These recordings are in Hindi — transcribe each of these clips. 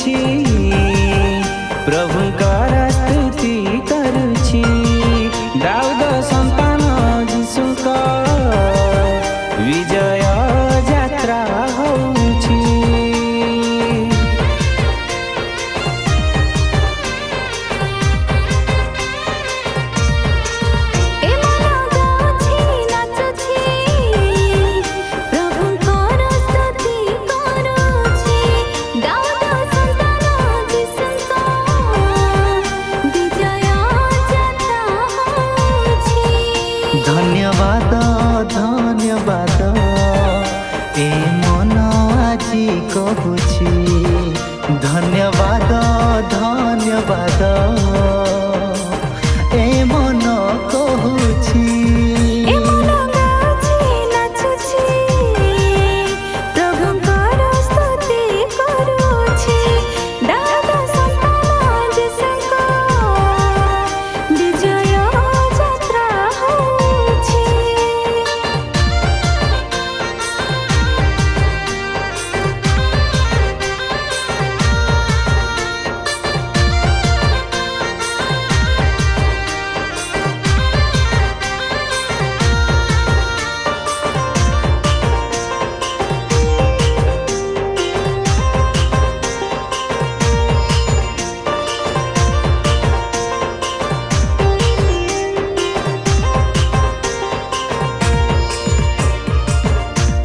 कहुछि प्रभुंकर स्तुति करुछि दाऊद संतान यीशुक विजय यात्रा होछि। धन्यवाद धन्यवाद ए मन आजी कहुछि धन्यवाद धन्यवाद ए मन कहुछि।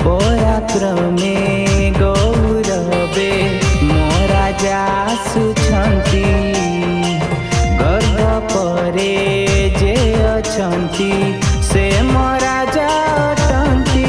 पराक्रमे गौरवे मो राजा आसुछन्ति गर्व परे जे अछन्ति से मो राजा अटन्ति।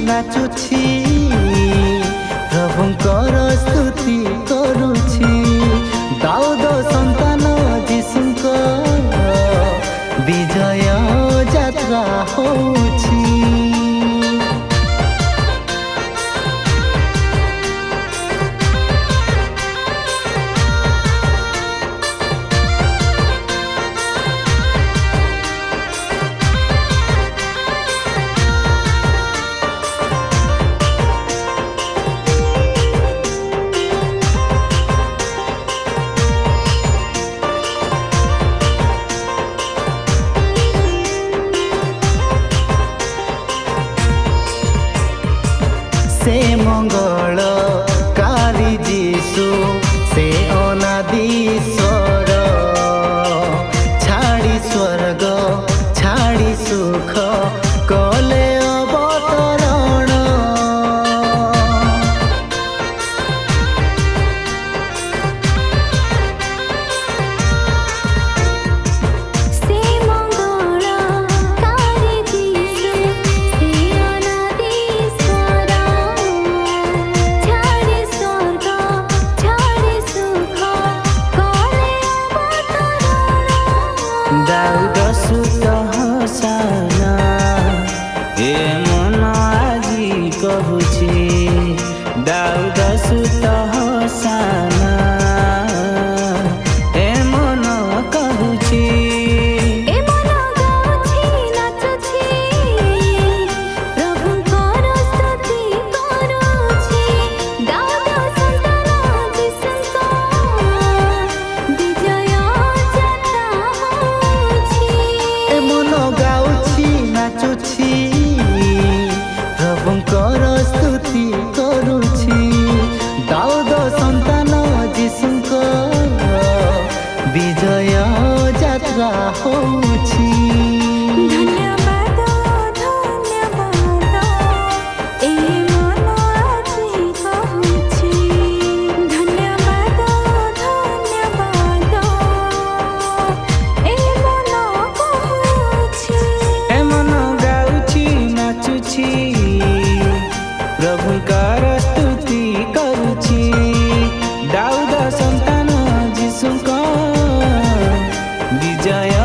नाचुछि प्रभुंकर स्तुति करुछि दाऊद संतान यीशुक विजय यात्रा होछि। से मंगल कारी जीशु से अनादीश्वर छाड़ी स्वर्ग छाड़ी सुख कले अवतरण। दाऊद सुत हसाना ए मन आजी कहुछि दाऊद सुत हसाना ए मन कहुछि। नाचुछि प्रभुंकर स्तुति करुछि दाऊद संतान यीशुक विजय यात्रा होछि। धन्यवाद ଜୟ